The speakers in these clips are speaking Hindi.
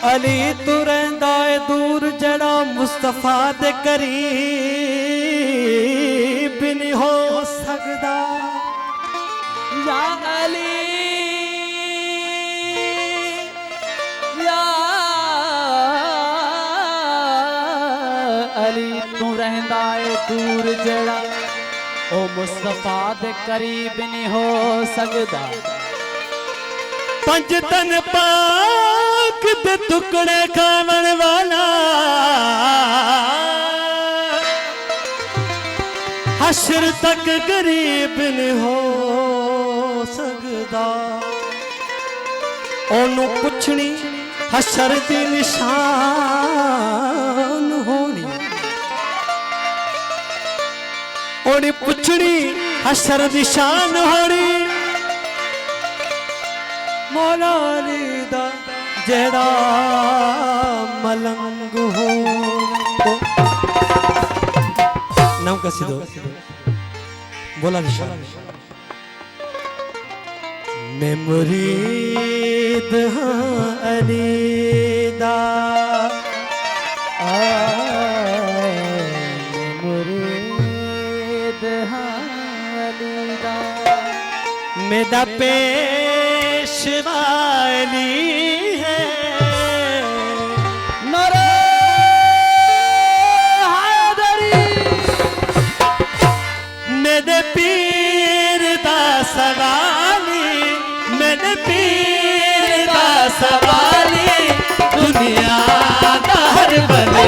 अली तू रहिंदा है दूर जड़ा मुस्तफा दे करीब नहीं हो सकदा या अली या अली तू रहिंदा है दूर जड़ा ओ मुस्तफा दे करीब नहीं हो सकदा पंज तन पाक दे टुकड़े खावन वाला हशर तक गरीब न हो सकदा ओनू पुछनी हशर दी निशान होनी ओनी पुछनी हशर दी शान होनी मौला अली दा जेड़ा मलंग हो नाम कसी दो बोला निशान मैं मुरीद हाँ अली दा मैं मुरीद हाँ अली दा मेरा पेशवा अली है नरे हैदरी मेरे पीर दा सवाली मेरे पीर दा सवाली दुनिया दा हर बले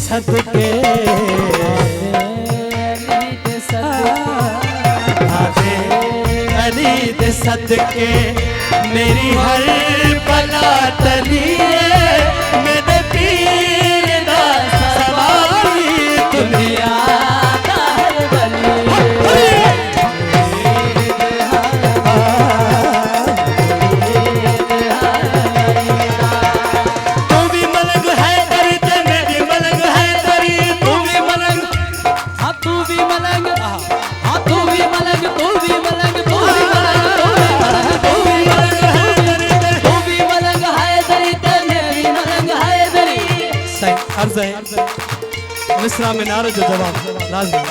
सदके अली दे सदके मेरी हर पला तली मेरे पीर दा सवाली दुनिया दा हर बली अर्ज है मिसरा में नारो जो जवाब लाजमी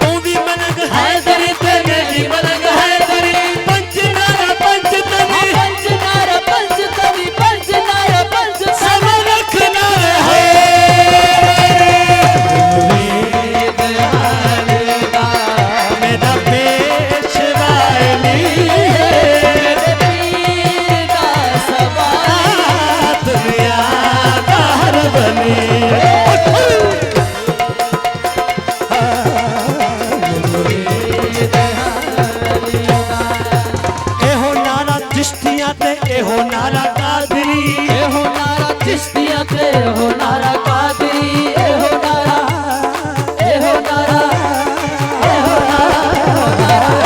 तू भी मलंग हैदरी तेरे भी मलंग हैदरी पंच नारा पंच तनी पंच नारा पंच तनी पंच नारा पंच सब रखना है मेरा पेशवाली मेरे पीर का सवाल दुनिया बाहर बनी एहो नारा चिश्तियां ते एहो नारा कादरी एहो नारा चिश्तियां ते एहो नारा कादरी एहो नारा एहो नारा एहो नारा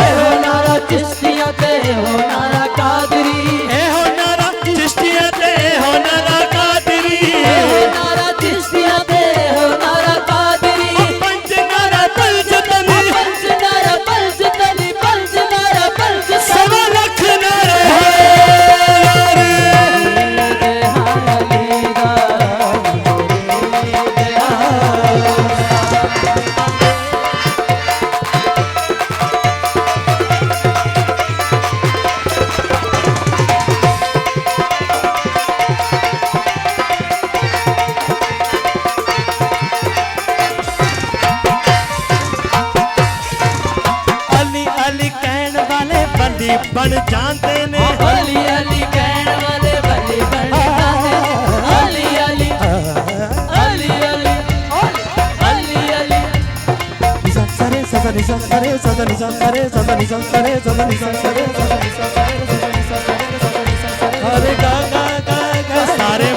एहो नारा चिश्तियां ते एहो नारा कादरी एहो नारा चिश्तियां ते एहो नारा कादरी एहो नारा चिश्तियां ते एहो नारा कादरी पंच नारा पंच तनी पंच नारा पंच तनी पंच नारा पंच सब रखना है अली अली कहने वाले बंदी बन जानते ने अली अली कहने वाले बली बन जाते अली अली अली अली अली अली निसा सरे सदा निसा सरे सदा निसा सरे सदा निसा सरे सदा निसा सरे सदा निसा सरे सदा निसा सरे अरे गा गा गा गा सारे